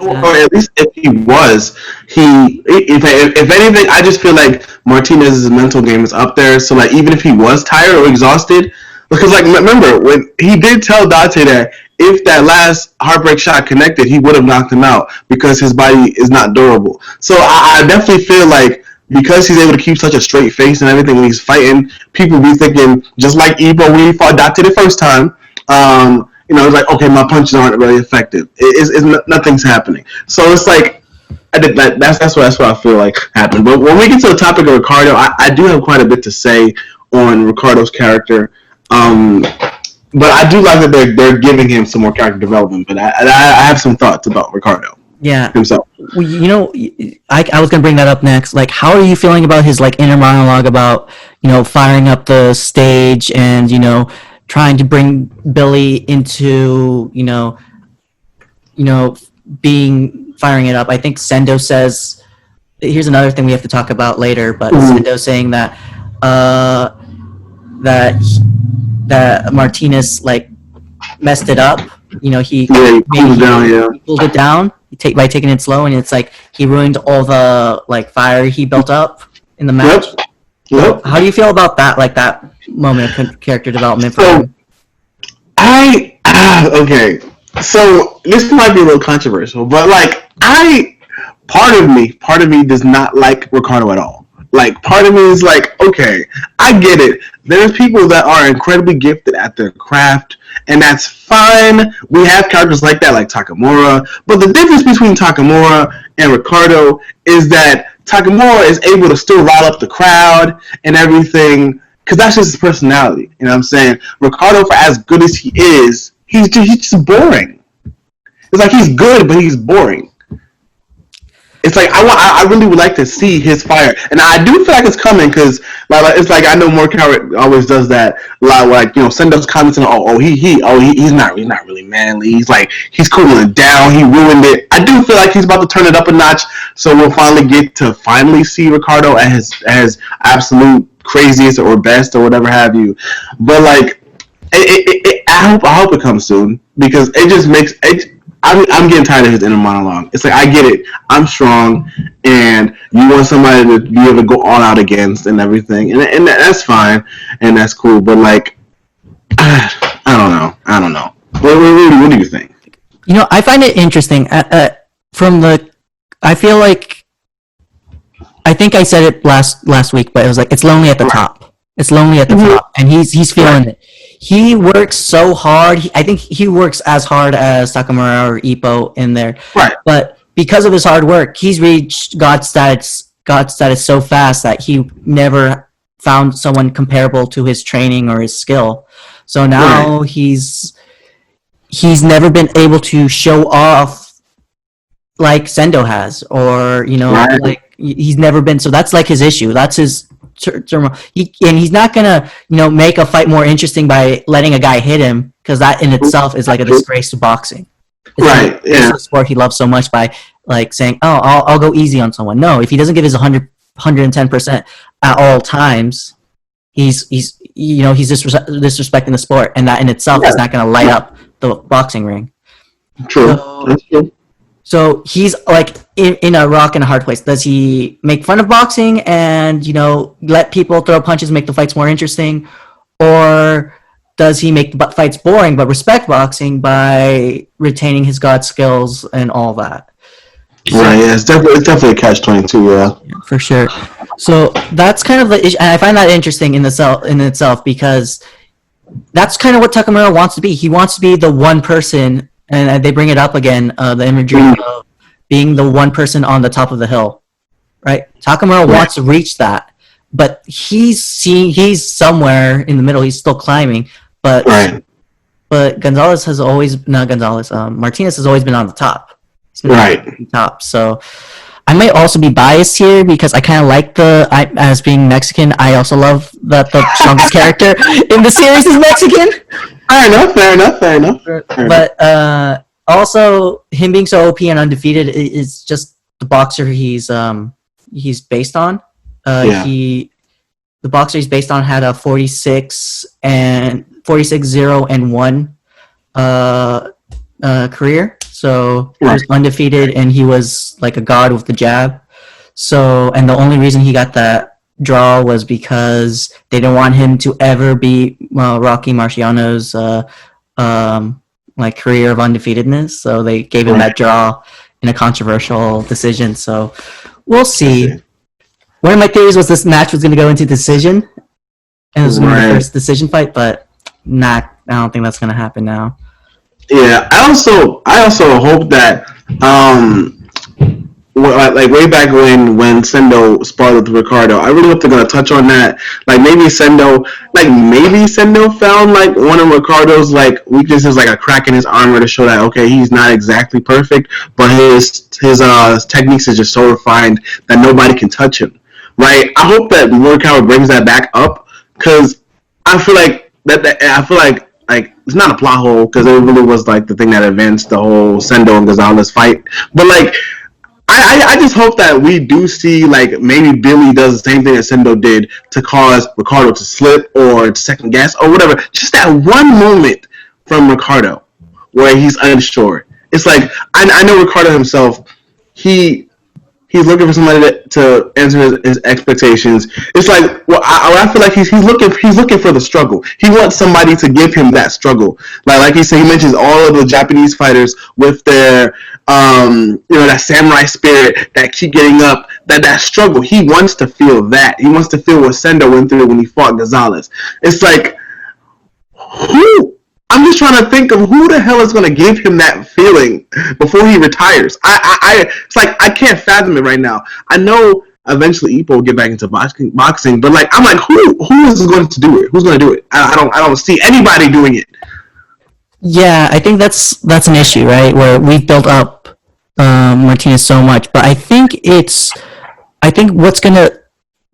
or at least if he was, if anything, I just feel like Martinez's mental game is up there. So like even if he was tired or exhausted, because like remember when he did tell Dante that if that last heartbreak shot connected, he would have knocked him out because his body is not durable. So I definitely feel like because he's able to keep such a straight face and everything when he's fighting, people be thinking just like Ippo when he fought Dante the first time. It's like okay, my punches aren't really effective. Nothing's happening. So it's like that's what I feel like happened. But when we get to the topic of Ricardo, I do have quite a bit to say on Ricardo's character. But I do like that they're giving him some more character development. But I have some thoughts about Ricardo. Yeah. Himself. Well, I was gonna bring that up next. Like, how are you feeling about his like inner monologue about firing up the stage and trying to bring Billy into being firing it up? I think Sendo says. Here's another thing we have to talk about later, but Sendo saying that that Martinez like messed it up. He pulled it down by taking it slow, and it's like he ruined all the like fire he built up in the match. Yep. How do you feel about that? Like that moment of character development for him? Okay. So this might be a little controversial, but like part of me does not like Ricardo at all. Like part of me is like, okay, I get it. There's people that are incredibly gifted at their craft, and that's fine. We have characters like that, like Takamura. But the difference between Takamura and Ricardo is that Takamura is able to still rile up the crowd and everything, because that's just his personality. You know what I'm saying? Ricardo, for as good as he is, he's just boring. It's like he's good, but he's boring. It's like I really would like to see his fire, and I do feel like it's coming because it's like I know Morikawa always does that a lot. Like Sendo's commenting, he's not really manly. He's cooling down. He ruined it. I do feel like he's about to turn it up a notch. So we'll finally get to see Ricardo at his absolute craziest or best or whatever have you. But like, I hope it comes soon because it just makes it. I'm getting tired of his inner monologue. It's like, I get it. I'm strong, and you want somebody to be able to go all out against and everything, and that's fine, and that's cool. But like, I don't know. What do you think? I find it interesting. I feel like I think I said it last week, but it was like it's lonely at the top. It's lonely at the top, and he's feeling it. He works so hard. I think he works as hard as Takamura or Ippo in there. Right. But because of his hard work, he's reached God status so fast that he never found someone comparable to his training or his skill. So now he's never been able to show off like Sendo has, or like he's never been. So that's like his issue. That's his. He's not gonna make a fight more interesting by letting a guy hit him, because that in itself is like a disgrace to boxing. It's the sport he loves so much, by like saying, oh, I'll go easy on someone. No, if he doesn't give his 110% at all times, he's disrespecting the sport, and that in itself is not gonna light up the boxing ring. True. That's true. So he's like in a rock and a hard place. Does he make fun of boxing and let people throw punches, make the fights more interesting, or does he make the fights boring but respect boxing by retaining his god skills and all that? Right. Yeah. It's definitely a catch-22. Yeah. For sure. So that's kind of the issue, and I find that interesting in itself, because that's kind of what Takamura wants to be. He wants to be the one person. And they bring it up again, the imagery of being the one person on the top of the hill, right? Takamura wants to reach that, but he's somewhere in the middle. He's still climbing, but Martinez has always been on the top. He's been on the top. So I might also be biased here because I kind of like as being Mexican, I also love that the strongest character in the series is Mexican. Fair enough. But also, him being so OP and undefeated is just the boxer he's based on. The boxer he's based on had a 46-0-1 career. So he was Right. undefeated, and he was like a god with the jab. So, and the only reason he got that draw was because they didn't want him to ever beat Rocky Marciano's like career of undefeatedness. So they gave him that Right. draw in a controversial decision. So we'll I see. see. One of my theories was this match was going to go into decision, and it was going to be the Right. first decision fight, but not. I don't think that's going to happen now. Yeah. I also hope that like way back when Sendo sparred with Ricardo, I really hope they're gonna touch on that. Like maybe Sendo found like one of Ricardo's like weaknesses, like a crack in his armor to show that okay, he's not exactly perfect, but his techniques is just so refined that nobody can touch him. Right? I hope that Morikawa brings that back up because I feel like that it's not a plot hole because it really was like the thing that advanced the whole Sendo and Gonzalez fight, but like I just hope that we do see like maybe Billy does the same thing that Sendo did to cause Ricardo to slip or to second guess or whatever. Just that one moment from Ricardo where he's unsure. It's like I know Ricardo himself. He he's looking for somebody to answer his expectations. It's like I feel like he's looking for the struggle. He wants somebody to give him that struggle. Like he said, he mentions all of the Japanese fighters with their that samurai spirit that keep getting up, that struggle. He wants to feel that. He wants to feel what Sendo went through when he fought Gonzalez. It's like who I'm just trying to think of who the hell is going to give him that feeling before he retires. It's like I can't fathom it right now. I know eventually Ippo will get back into boxing, but like I'm like, who is going to do it? Who's going to do it? I don't see anybody doing it. Yeah, I think that's an issue, right? Where we've built up Martinez so much, but I think what's gonna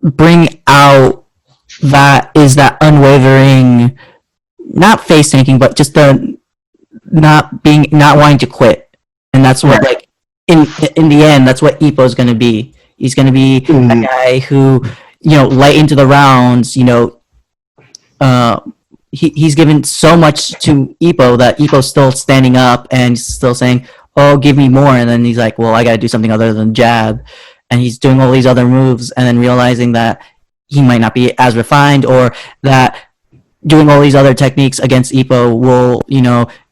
bring out that is that unwavering, not face tanking, but just the not wanting to quit, and that's what Right. like in the end, that's what Ippo's gonna be. He's gonna be a guy who late into the rounds, uh, he's given so much to Ippo that Ippo's still standing up and still saying, "Oh, give me more," and then he's like, "Well, I got to do something other than jab," and he's doing all these other moves, and then realizing that he might not be as refined, or that doing all these other techniques against Ippo will,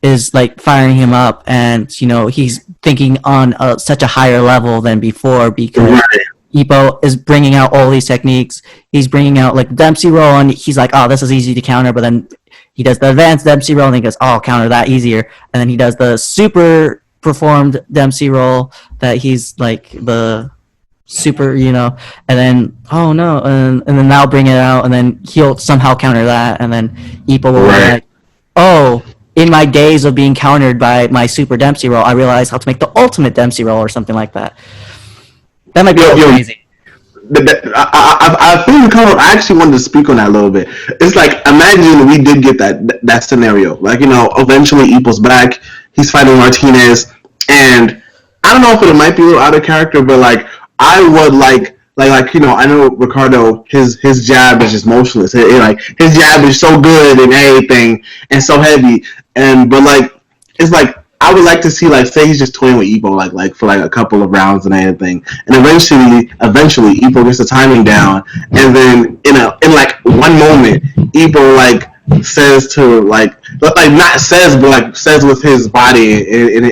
is like firing him up, and he's thinking on such a higher level than before because Right. Ippo is bringing out all these techniques. He's bringing out like Dempsey roll, and he's like, "Oh, this is easy to counter." But then he does the advanced Dempsey roll, and he goes, "Oh, I'll counter that easier." And then he does the super performed Dempsey roll that he's like the super, and then oh no, and then I'll bring it out, and then he'll somehow counter that, and then Ippo will be like, "Oh, in my days of being countered by my super Dempsey roll, I realized how to make the ultimate Dempsey roll," or something like that. That might be crazy. I feel the color. I actually wanted to speak on that a little bit. It's like imagine we did get that scenario. Like eventually Ippo's back. He's fighting Martinez, and I don't know if it might be a little out of character, but like I would I know Ricardo. His jab is just motionless. Like his jab is so good and everything, and so heavy, and but like it's like I would like to see like say he's just toying with Ippo like for like a couple of rounds and everything, and eventually Ippo gets the timing down, and then in like one moment Ippo like says to like not says but like says with his body in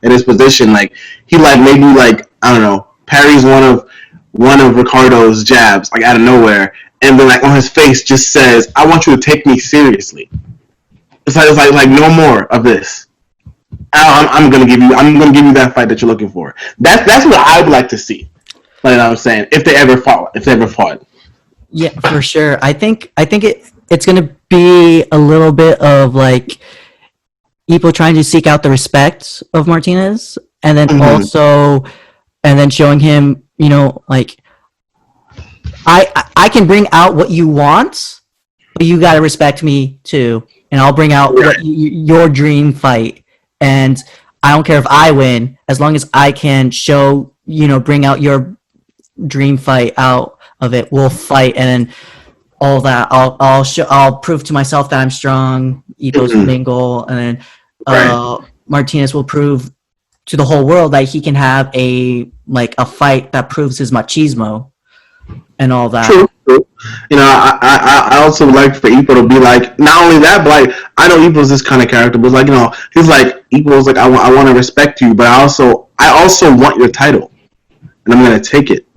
his position like he like maybe like I don't know parries one of Ricardo's jabs like out of nowhere, and then like on his face just says I want you to take me seriously. It's like no more of this. I'm gonna give you that fight that you're looking for. That's what I would like to see. Like I'm saying, if they ever fought. Yeah, for sure. I think it's gonna be a little bit of like people trying to seek out the respect of Martinez, and then also, and then showing him, like I can bring out what you want, but you gotta respect me too, and I'll bring out your dream fight, and I don't care if I win, as long as I can show, bring out your dream fight out of it. We'll fight, and then all that. I'll prove to myself that I'm strong. Ippo's mingle, and then Martinez will prove to the whole world that he can have a fight that proves his machismo and all that. True. I also would like for Ippo to be like, not only that, but like, I know Ippo's this kind of character, but like, he's like, Ippo's like, I want to respect you, but I also want your title, and I'm gonna take it.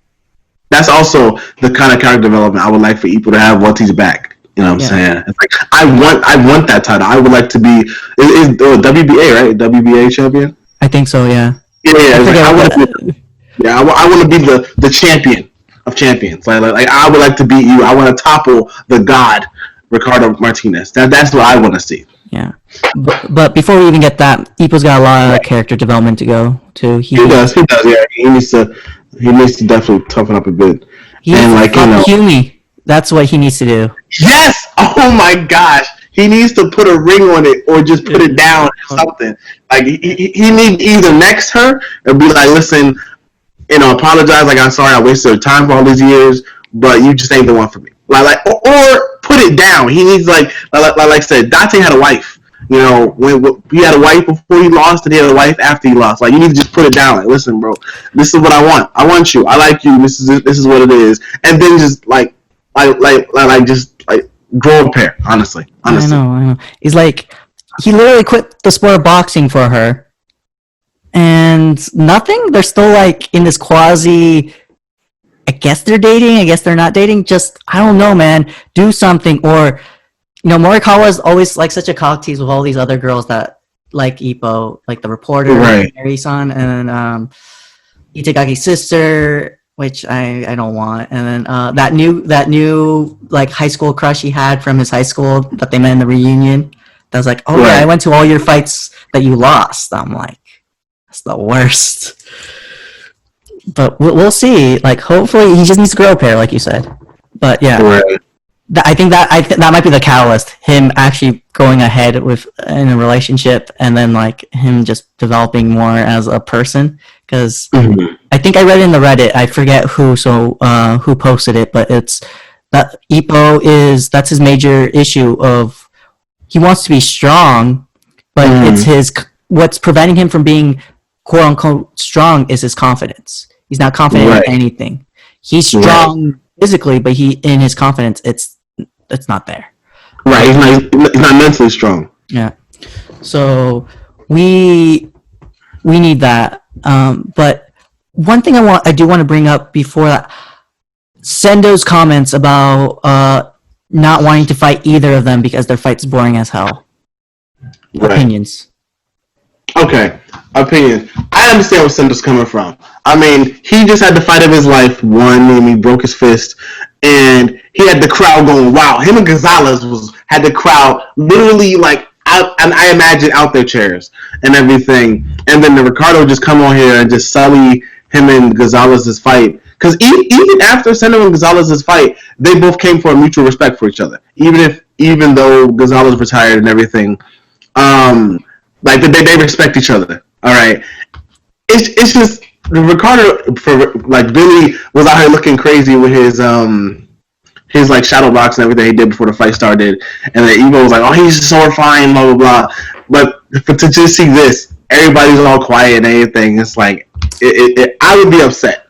That's also the kind of character development I would like for Ippo to have once he's back. You know what I'm saying? It's like, I want that title. I would like to be WBA, right? WBA champion. I think so. Yeah. Yeah. I want to be the champion of champions. Like I would like to beat you. I want to topple the god Ricardo Martinez. That's what I want to see. Yeah. But before we even get that, Ippo's got a lot of character development to go to. He does. Yeah. He needs to definitely toughen up a bit. And like Hajime. That's what he needs to do. Yes! Oh my gosh! He needs to put a ring on it or just put it down or something. Like he needs either next her or be like, listen, apologize. Like, I'm sorry I wasted your time for all these years, but you just ain't the one for me. Or put it down. He needs like I said, Dante had a wife. When he had a wife before he lost, and he had a wife after he lost. Like, you need to just put it down. Like, listen, bro, this is what I want. I want you. I like you. This is what it is. And then just just grow a pair. Honestly. I know. He's like, he literally quit the sport of boxing for her, and nothing. They're still like in this quasi. I guess they're dating. I guess they're not dating. Just, I don't know, man. Do something. Or, Morikawa is always like such a cocktease with all these other girls that like Ippo, like the reporter, right. Mary-san, and then Itagaki's sister, which I don't want. And then that new like high school crush he had from his high school that they met in the reunion. That was like, oh right. Yeah, I went to all your fights that you lost. I'm like, that's the worst. But we'll see. Like, hopefully, he just needs to grow a pair, like you said. But yeah, right. I think that might be the catalyst. Him actually going ahead in a relationship, and then like him just developing more as a person. Because I think I read in the Reddit. I forget who posted it, but it's that Ippo that's his major issue of he wants to be strong, but it's what's preventing him from being quote unquote strong is his confidence. He's not confident in anything. He's strong physically, but in his confidence, it's not there. Right, he's not mentally strong. Yeah. So we need that. But one thing I do want to bring up before that, Sendo's comments about not wanting to fight either of them because their fight's boring as hell. Right. Opinions. Okay, opinions. I understand where Sendo's coming from. I mean, he just had the fight of his life, won, and he broke his fist, and he had the crowd going, wow. Him and Gonzalez had the crowd literally like out, and I imagine out their chairs and everything. And then the Ricardo just come on here and just sully him and Gonzalez's fight. Because even after Sendo and Gonzalez's fight, they both came for a mutual respect for each other. Even though Gonzalez retired and everything, like they respect each other. All right, it's just Ricardo for like Billy was out here looking crazy with his like shadow box and everything he did before the fight started, and then Evo was like, oh, he's so fine, blah blah blah. But to just see this, everybody's all quiet and everything. It's like I would be upset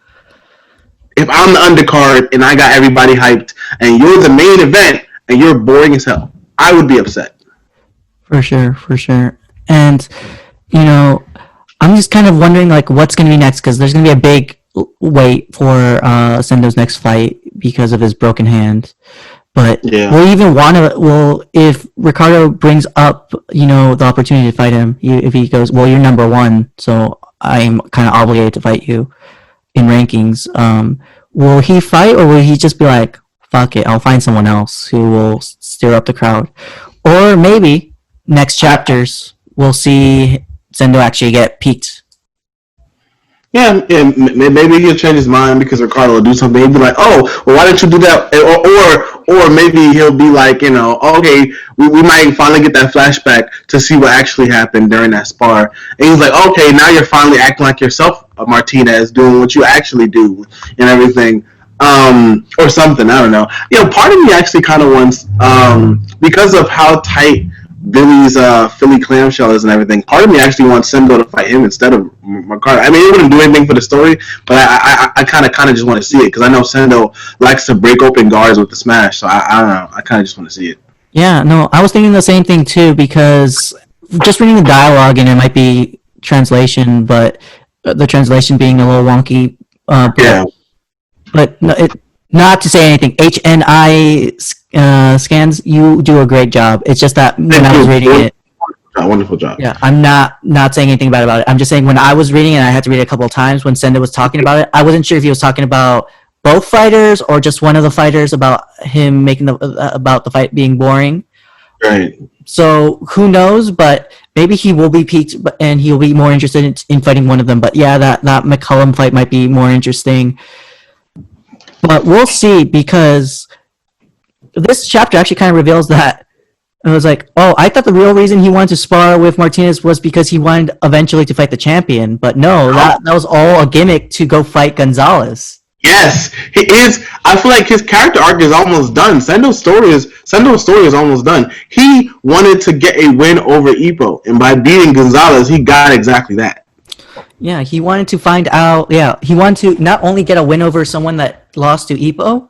if I'm the undercard and I got everybody hyped and you're the main event and you're boring as hell. I would be upset. For sure. And I'm just kind of wondering like what's going to be next, because there's going to be a big wait for Sendo's next fight because of his broken hand. But we'll even want to. Well, if Ricardo brings up the opportunity to fight him, if he goes, well, you're number one, so I'm kind of obligated to fight you in rankings. Will he fight, or will he just be like, fuck it, I'll find someone else who will stir up the crowd? Or maybe next chapters we'll see Sendo actually get peaked. Yeah, maybe he'll change his mind because Ricardo will do something. He'll be like, oh, well, why didn't you do that? Or maybe he'll be like, okay, we might finally get that flashback to see what actually happened during that spar. And he's like, okay, now you're finally acting like yourself, Martinez, doing what you actually do and everything. Or something, I don't know. Part of me actually kind of wants, because of how tight Billy's Philly clamshells and everything. Part of me actually wants Sendo to fight him instead of Ricardo. I mean, it wouldn't do anything for the story, but I kind of just want to see it because I know Sendo likes to break open guards with the smash. So I don't know. I kind of just want to see it. Yeah, no, I was thinking the same thing too because just reading the dialogue and it might be translation, but the translation being a little wonky. But no, not to say anything. HNI scans, you do a great job. It's just that when I was reading it, wonderful job. Yeah, I'm not saying anything bad about it. I'm just saying when I was reading it, and I had to read it a couple of times when Sendo was talking about it. I wasn't sure if he was talking about both fighters or just one of the fighters about him making about the fight being boring. Right. So who knows? But maybe he will be peaked, and he'll be more interested in fighting one of them. But yeah, that McCullum fight might be more interesting. But we'll see because this chapter actually kind of reveals that. It was like, oh, I thought the real reason he wanted to spar with Martinez was because he wanted eventually to fight the champion. But no, that was all a gimmick to go fight Gonzalez. Yes, he is. I feel like his character arc is almost done. Sendo's story is almost done. He wanted to get a win over Ippo, and by beating Gonzalez, he got exactly that. Yeah, he wanted to find out. Yeah, he wanted to not only get a win over someone that lost to Ippo,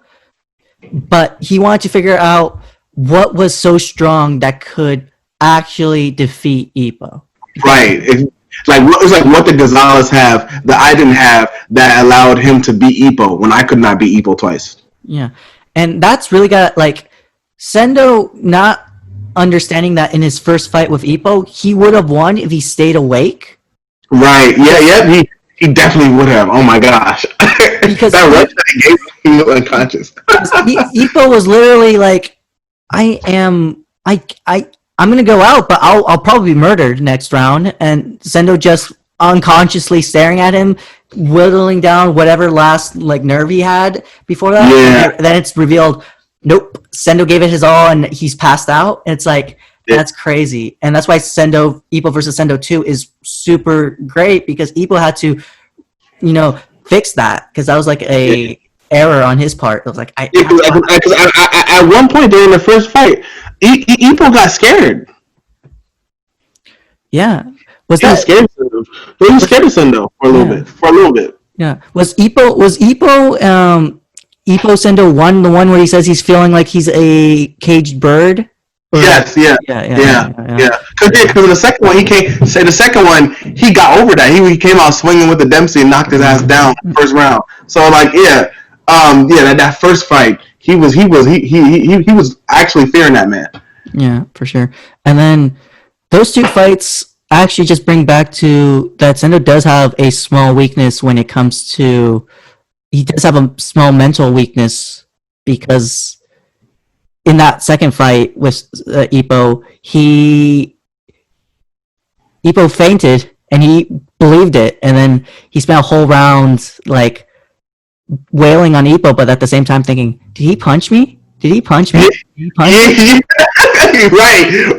but he wanted to figure out what was so strong that could actually defeat Ippo. Right. It's like what did Gonzalez have that I didn't have that allowed him to beat Ippo when I could not beat Ippo twice. Yeah, and that's really got like Sendo not understanding that in his first fight with Ippo, he would have won if he stayed awake. Right. Yeah. He definitely would have. Oh my gosh. Because that rush that he gave him, he was unconscious. Ippo was literally like, I'm gonna go out, but I'll probably be murdered next round. And Sendo just unconsciously staring at him, whittling down whatever last like nerve he had before that. Yeah. And then it's revealed, nope, Sendo gave it his all and he's passed out. And it's like, that's crazy. And that's why Ippo versus Sendo 2 is super great because Ippo had to, fix that because that was like a error on his part. It was like, at one point during the first fight, Ippo got scared. Yeah. He was scared of Sendo for a little bit. Yeah. Was Ippo Sendo 1 the one where he says he's feeling like he's a caged bird? Yes, yeah. Because the second one, he got over that. He came out swinging with the Dempsey and knocked his ass down first round. So like, that first fight, he was actually fearing that man. Yeah, for sure. And then those two fights actually just bring back to that Sendo does have a small weakness when it comes to. He does have a small mental weakness because in that second fight with Ippo, Ippo fainted and he believed it, and then he spent a whole round like wailing on Ippo, but at the same time thinking, "Did he punch me? Did he punch me? Did he punch me?"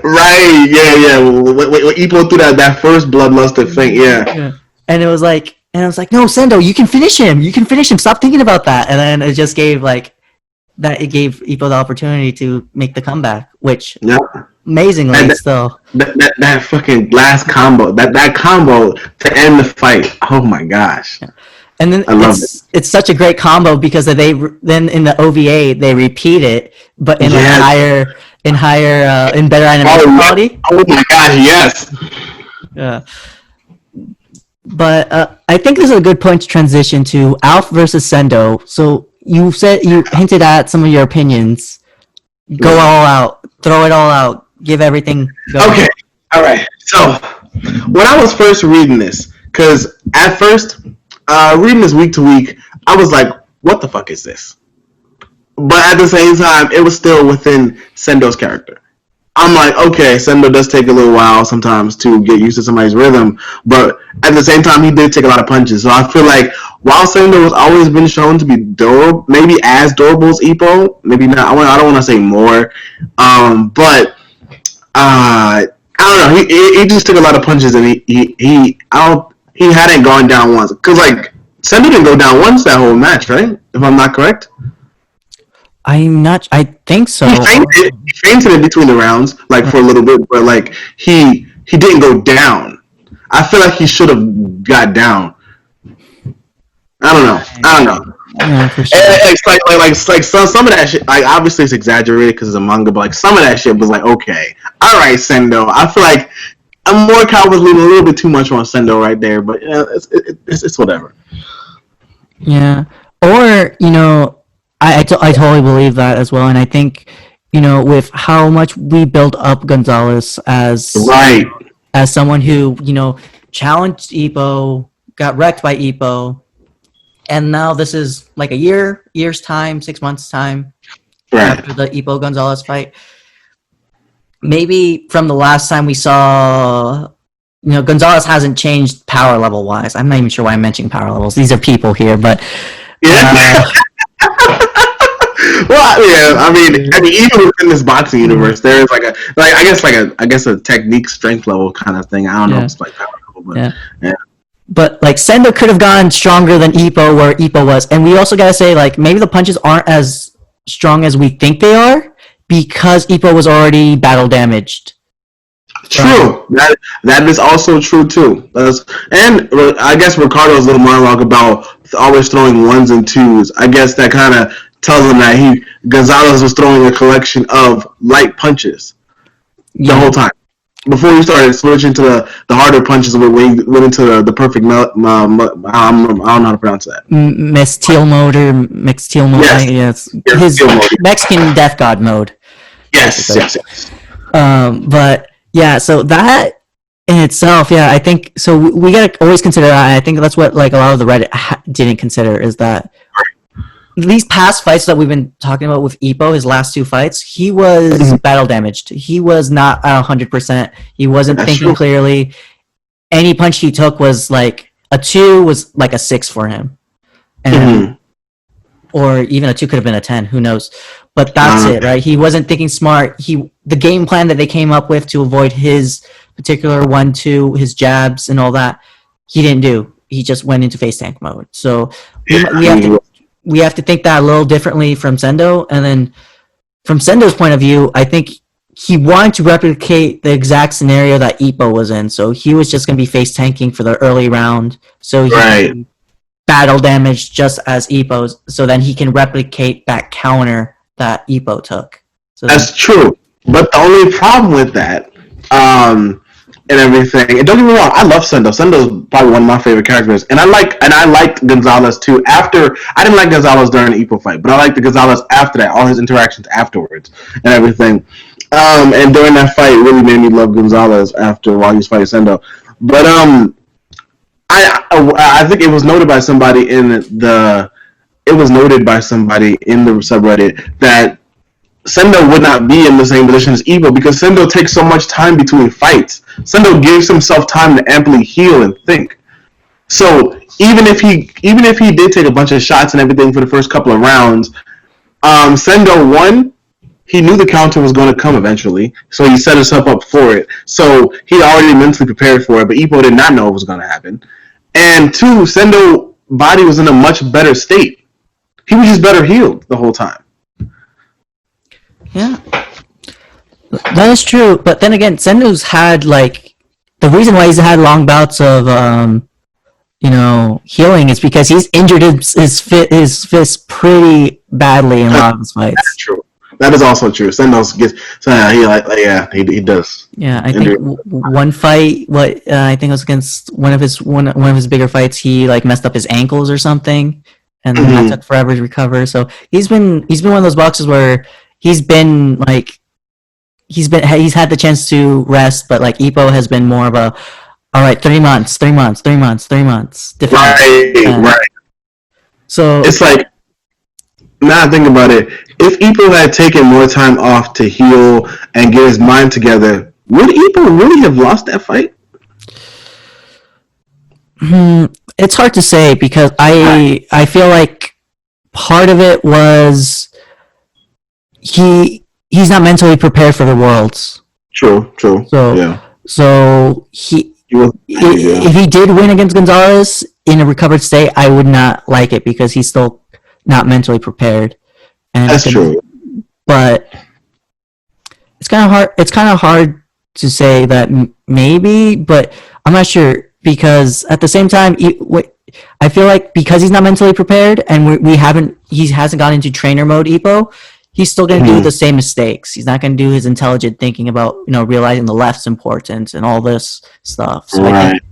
Right, yeah. When Ippo threw that first bloodlusted feint, yeah. And it was like, no, Sendo, you can finish him. You can finish him. Stop thinking about that. And then it just gave it gave Ippo the opportunity to make the comeback, which amazingly still. That fucking last combo, that combo to end the fight. Oh my gosh. Yeah. And then it's such a great combo because they then in the OVA they repeat it, but in better animation quality. Oh my gosh, yes. Yeah. But I think this is a good point to transition to Alf versus Sendo. So you hinted at some of your opinions. Go all out, throw it all out, give everything. Go. Okay, all right. So when I was first reading this, because at first reading this week to week, I was like, "What the fuck is this?" But at the same time, it was still within Sendo's character. I'm like, okay, Sendo does take a little while sometimes to get used to somebody's rhythm, but at the same time, he did take a lot of punches. So I feel like while Sendo has always been shown to be durable, maybe as durable as Ippo, maybe not. I don't want to say more, but I don't know. He just took a lot of punches, and he hadn't gone down once. Cause like Sendo didn't go down once that whole match, right? If I'm not correct. I'm not. I think so. He fainted in between the rounds, like for a little bit, but like he didn't go down. I feel like he should have got down. I don't know. I don't know. Yeah, for sure. It's like some of that shit. Like obviously it's exaggerated because it's a manga, but like some of that shit was like okay, all right, Sendo. I feel like Morikawa was leaning a little bit too much on Sendo right there, but yeah, it's whatever. Yeah. Or, I totally believe that as well. And I think, with how much we built up Gonzalez Right. as someone who, challenged Ippo, got wrecked by Ippo, and now this is like a year's time, 6 months time Right. after the Ippo Gonzalez fight. Maybe from the last time we saw, Gonzalez hasn't changed power level wise. I'm not even sure why I'm mentioning power levels. These are people here, but Yeah. Well, yeah. I mean, even within this boxing universe, there is I guess a technique strength level kind of thing. I don't know if it's like power level, but yeah. But like Sendo could have gone stronger than Ippo where Ippo was, and we also gotta say like maybe the punches aren't as strong as we think they are because Ippo was already battle damaged. True. That is also true too. And I guess Ricardo's little monologue about always throwing ones and twos. I guess that kind of tells him that Gonzalez was throwing a collection of light punches the whole time before he started switching to the harder punches when he went into the perfect. I don't know how to pronounce that. Mixed teal mode. Yes. His Mexican death god mode. Yes. But yeah, so that in itself, yeah, I think so. We gotta always consider that. I think that's what like a lot of the Reddit didn't consider is that these past fights that we've been talking about with Ippo, his last two fights, he was battle damaged. He was not 100%. He wasn't thinking clearly. Any punch he took was like a 2 was like a 6 for him, and or even a 2 could have been a 10. Who knows? But that's it, right? He wasn't thinking smart. The game plan that they came up with to avoid his particular 1-2, his jabs and all that, he didn't do. He just went into face tank mode. So we have to think that a little differently from Sendo. And then from Sendo's point of view, I think he wanted to replicate the exact scenario that Ippo was in. So he was just going to be face tanking for the early round. So he can battle damage just as Ippo's. So then he can replicate that counter that Ippo took. So that's true. But the only problem with that, and everything, and don't get me wrong, I love Sendo. Sendo's probably one of my favorite characters, and I liked Gonzalez too. I didn't like Gonzalez during the Ippo fight, but I liked the Gonzalez after that, all his interactions afterwards and everything. And during that fight, it really made me love Gonzalez while he was fighting Sendo. But I think it was noted by somebody in the subreddit that Sendo would not be in the same position as Ippo because Sendo takes so much time between fights. Sendo gives himself time to amply heal and think. So even if he did take a bunch of shots and everything for the first couple of rounds, Sendo won. He knew the counter was going to come eventually, so he set himself up for it. So he already mentally prepared for it, but Ippo did not know it was going to happen. And 2, Sendo's body was in a much better state. He was just better healed the whole time. Yeah, that is true. But then again, Sendo's had like the reason why he's had long bouts of healing is because he's injured his fist pretty badly in a lot of his fights. That's true. That is also true. Sendo's he does. Yeah, I think one fight, I think it was against one of his bigger fights. He like messed up his ankles or something, and that took forever to recover. So he's been one of those boxers where he's had the chance to rest, but like Ippo has been more of a all right, 3 months. Right. So it's like, now I think about it, if Ippo had taken more time off to heal and get his mind together, would Ippo really have lost that fight? It's hard to say because I feel like part of it was he's not mentally prepared for the Worlds. True. So if he did win against Gonzalez in a recovered state, I would not like it because he's still not mentally prepared. and That's true. But it's kind of hard. It's kind of hard to say that maybe, but I'm not sure because at the same time, I feel like because he's not mentally prepared and he hasn't gone into trainer mode, Ippo, he's still going to do the same mistakes. He's not going to do his intelligent thinking about, realizing the left's important and all this stuff. So I think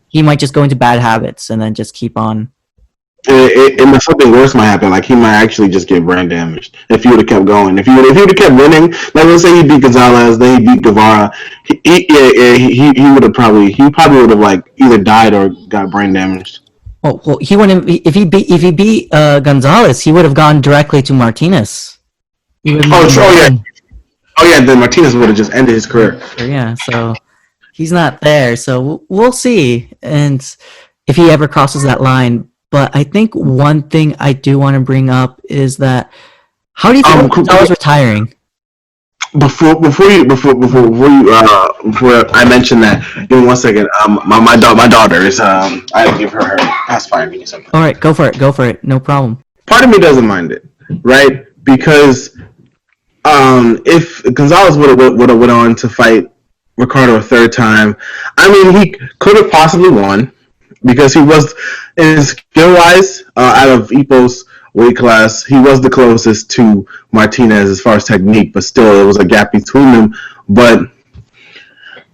he might just go into bad habits and then just keep on. And something worse might happen. Like he might actually just get brain damaged if he would have kept going. If he would have kept winning, like let's say he beat Gonzalez, then he beat Guevara, he would have probably would have like either died or got brain damaged. Oh well, he wouldn't. If he beat Gonzalez, he would have gone directly to Martinez. Oh yeah. Then Martinez would have just ended his career. Yeah. So he's not there. So we'll see, and if he ever crosses that line. But I think one thing I do want to bring up is that how do you think Gonzalez retiring? Before I mention that, give me 1 second. My daughter is I give her pacifier. Give me something. All right, go for it. No problem. Part of me doesn't mind it, right? Because if Gonzalez would have went on to fight Ricardo a third time, I mean he could have possibly won. Because he was, skill-wise, out of Ippo's weight class, he was the closest to Martinez as far as technique, but still, there was a gap between them. But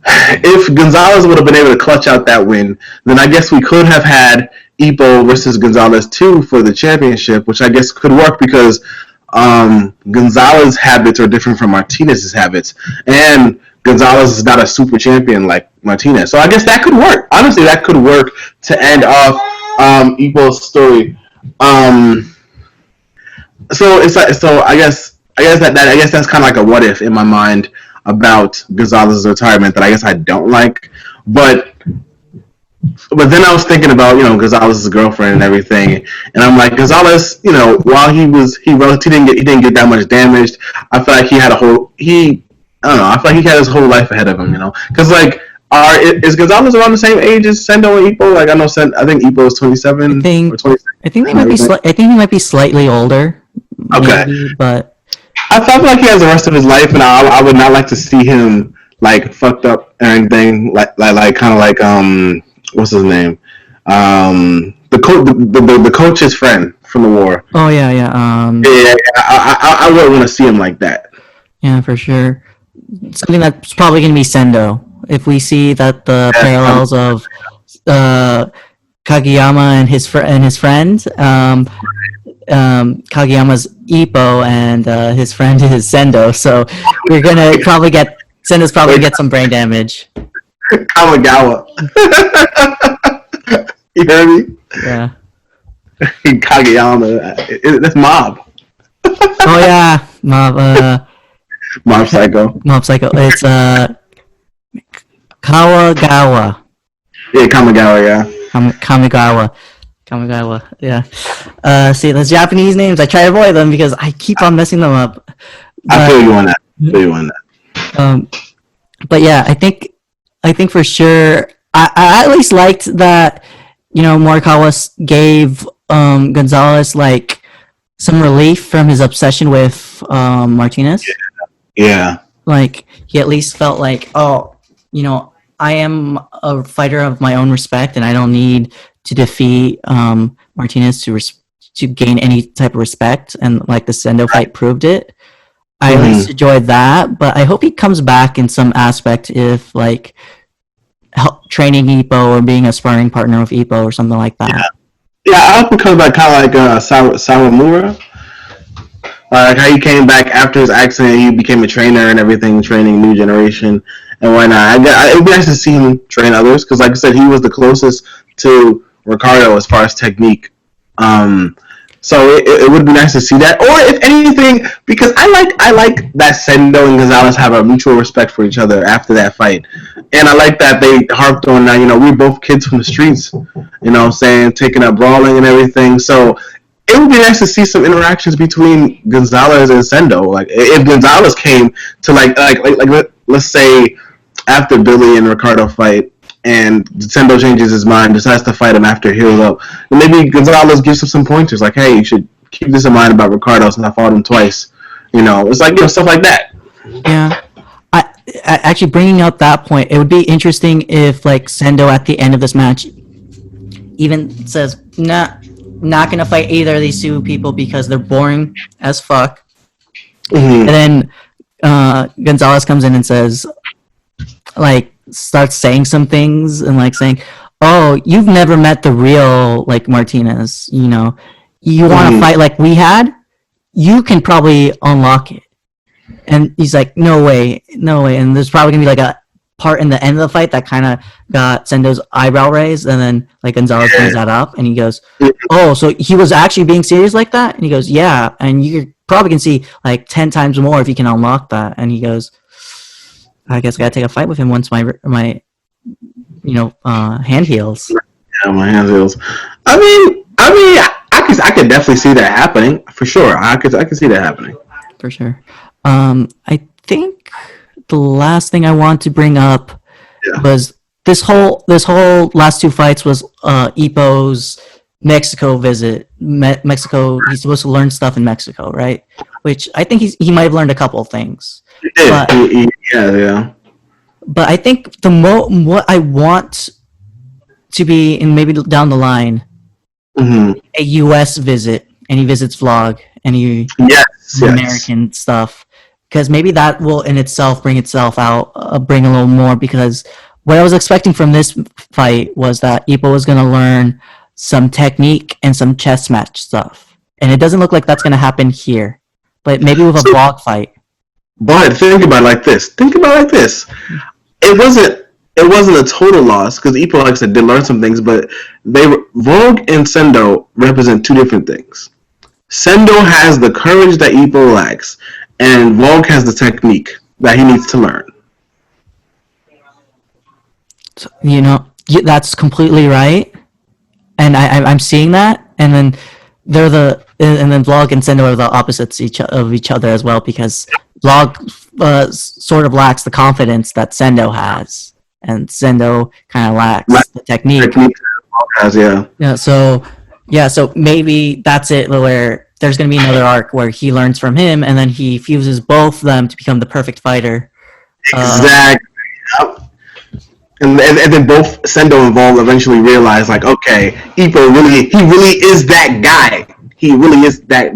if Gonzalez would have been able to clutch out that win, then I guess we could have had Ippo versus Gonzalez 2 for the championship, which I guess could work because Gonzalez's habits are different from Martinez's habits. And Gonzalez is not a super champion like Martinez. So I guess that could work. Honestly, that could work to end off Ippo's story. So it's like, I guess that's kind of like a what if in my mind about Gonzalez's retirement that I guess I don't like. But then I was thinking about, Gonzalez's girlfriend and everything, and I'm like, Gonzalez, while he didn't get that much damaged. I feel like he had I feel like he had his whole life ahead of him, because like, is Gonzalez around the same age as Sendo and Ippo? Like I know, I think Ippo is 27 or 26. I think he might be slightly older. Okay, maybe, but I feel like he has the rest of his life, and I would not like to see him like fucked up or anything. Like kind of like what's his name? The coach's friend from the war. Oh yeah. I wouldn't want to see him like that. Yeah, for sure. Something that's probably going to be Sendo. If we see that the parallels of Kageyama and his friend, Kageyama's Ippo and his friend is Sendo. So we're gonna Sendo's probably get some brain damage. Kamigawa. You hear me? Yeah. Kageyama. That's Mob. Oh yeah, Mob. Mob Psycho. It's Kawagawa. Yeah, Kamigawa. Yeah. Kamigawa. Yeah. See, those Japanese names, I try to avoid them because I keep on messing them up. But, I feel you on that. But yeah, I think for sure, I at least liked that, Morikawa gave Gonzalez like some relief from his obsession with Martinez. Yeah. Like he at least felt like, I am a fighter of my own respect, and I don't need to defeat Martinez to gain any type of respect. And like the Sendo fight proved it. I at least enjoyed that, but I hope he comes back in some aspect if like training Ippo or being a sparring partner with Ippo or something like that. Yeah, I hope he comes back kind of like Sawamura. Like how he came back after his accident, he became a trainer and everything, training new generation and whatnot. It'd be nice to see him train others because, like I said, he was the closest to Ricardo as far as technique. So it would be nice to see that, or if anything, because I like that Sendo and Gonzalez have a mutual respect for each other after that fight, and I like that they harped on that. We're both kids from the streets, taking up brawling and everything. So it would be nice to see some interactions between Gonzalez and Sendo. Like if Gonzalez came to like let's say after Billy and Ricardo fight, and Sendo changes his mind, decides to fight him after he heals up. And maybe Gonzalez gives him some pointers, like, hey, you should keep this in mind about Ricardo since I fought him twice. It's like stuff like that. Yeah. I actually bringing up that point, it would be interesting if like Sendo at the end of this match even says, nah, not gonna fight either of these two people because they're boring as fuck. Mm-hmm. And then Gonzalez comes in and says, like, starts saying some things and like saying, oh, you've never met the real like Martinez, you want to fight like we had, you can probably unlock it. And he's like, no way. And there's probably gonna be like a part in the end of the fight that kind of got Sendo's eyebrow raised, and then like Gonzalez brings that up, and he goes, oh, so he was actually being serious like that? And he goes, yeah, and you probably can see like 10 times more if you can unlock that. And he goes, I guess I gotta take a fight with him once my hand heals. Yeah, my hand heals. I mean, I could definitely see that happening for sure. I could see that happening for sure. I think the last thing I want to bring up was this whole last two fights was Ippo's Mexico visit. Mexico, he's supposed to learn stuff in Mexico, right? Which I think he might have learned a couple of things. He did. Yeah. But I think what I want to be in maybe down the line, a U.S. visit, and he visits Vlog, and he American stuff, because maybe that will in itself bring out, bring a little more. Because what I was expecting from this fight was that Ippo was going to learn some technique and some chess match stuff, and it doesn't look like that's going to happen here. But maybe with a Vlog fight. But think about it like this. It wasn't a total loss because Ippo, like I said, did learn some things, but Vogue and Sendo represent two different things. Sendo has the courage that Ippo lacks, and Vogue has the technique that he needs to learn. That's completely right, and I'm seeing that, and then Vlog and Sendo are the opposites of each other as well, because Vlog sort of lacks the confidence that Sendo has, and Sendo kind of lacks the technique. So maybe that's it, where there's going to be another arc where he learns from him, and then he fuses both of them to become the perfect fighter. Exactly. And then both Sendo and Vol eventually realize, like, okay, Ippo really is that guy. He really is that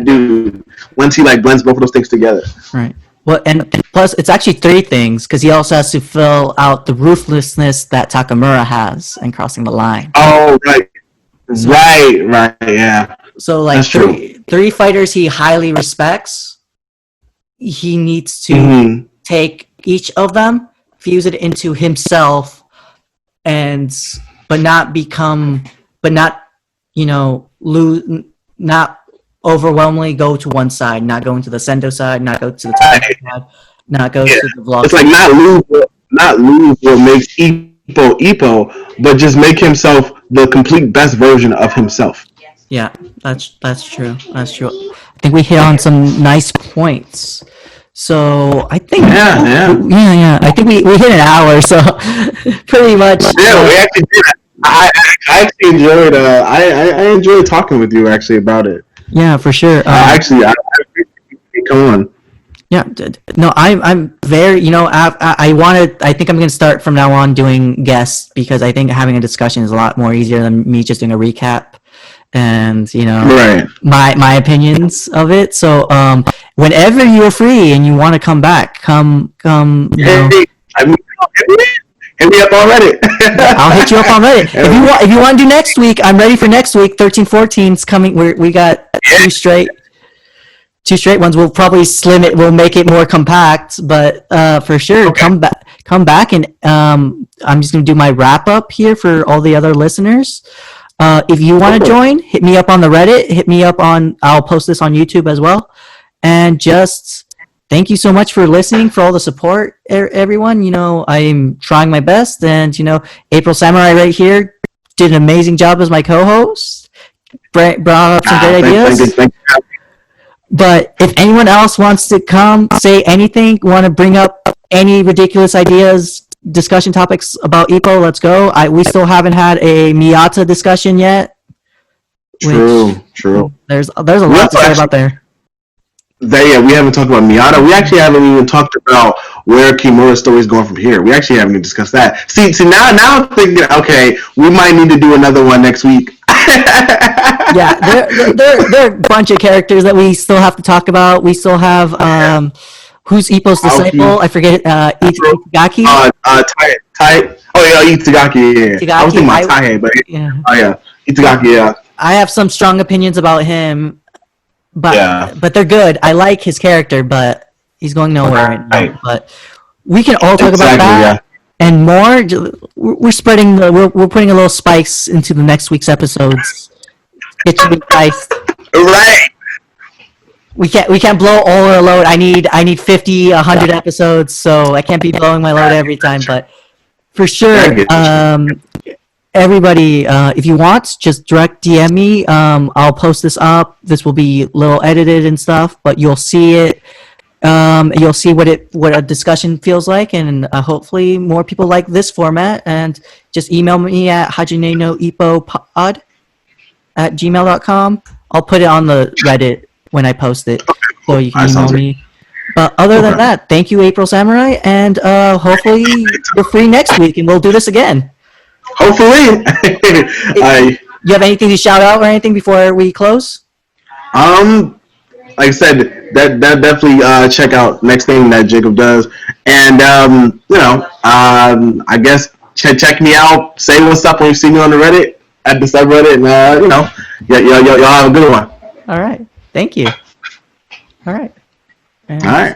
dude. Once he like blends both of those things together. Right. Well, and plus it's actually three things, because he also has to fill out the ruthlessness that Takamura has in crossing the line. Oh, right. Right, yeah. So like three fighters he highly respects. He needs to take each of them, fuse it into himself, but not not overwhelmingly go to one side, not go into the Sendo side, not go to the Takamura side, not go to the Vlog. It's like not lose what makes Ippo, but just make himself the complete best version of himself. Yeah, that's true. That's true. I think we hit on some nice points. So I think I think we hit an hour, so pretty much. Yeah, we actually did. I actually enjoyed. I enjoyed talking with you actually about it. Yeah, for sure. I come on. Yeah, no, I'm very, I think I'm going to start from now on doing guests, because I think having a discussion is a lot more easier than me just doing a recap and, right. my opinions of it. So, whenever you're free and you want to come back, come. Hit me up on Reddit. I'll hit you up on Reddit. If you want to do next week, I'm ready for next week. 13-14 is coming. We got two straight ones. We'll probably slim it. We'll make it more compact, but for sure, okay. Come back, and I'm just gonna do my wrap up here for all the other listeners. If you want to join, hit me up on the Reddit. I'll post this on YouTube as well, and just. Thank you so much for listening, for all the support, everyone. I'm trying my best, and April Samurai right here did an amazing job as my co-host. Brought up some great ideas. Thank you. But if anyone else wants to come, say anything, want to bring up any ridiculous ideas, discussion topics about Ippo, let's go. We still haven't had a Miyata discussion yet. True. True. There's a lot to say about there. We haven't talked about Miata. We actually haven't even talked about where Kimura's story is going from here. We actually haven't even discussed that. See, now I'm thinking, okay, we might need to do another one next week. Yeah, there are a bunch of characters that we still have to talk about. We still have who's Ippo's disciple? I forget. Itagaki. Oh yeah, Itagaki. Yeah. Itagaki, I was thinking about Taihei, but Itagaki. Yeah. I have some strong opinions about him. But they're good. I like his character, but he's going nowhere right now. But we can all talk about that and more. We're spreading we're putting a little spice into the next week's episodes. Get you enticed. Right. We can't blow all our load. I need 50, 100 episodes, so I can't be blowing my load every time. But for sure, everybody, if you want, just direct DM me. I'll post this up. This will be a little edited and stuff, but you'll see it. You'll see what a discussion feels like, and hopefully more people like this format. And just email me at hajime@gmail.com. I'll put it on the Reddit when I post it, so you can email me. But other than that, thank you, April Samurai, and hopefully you're free next week, and we'll do this again. Hopefully. You have anything to shout out or anything before we close? Like I said, that definitely check out next thing that Jacob does, and I guess check me out. Say what's up when you see me on the Reddit at the subreddit, and y'all have a good one. All right, thank you. All right. All right.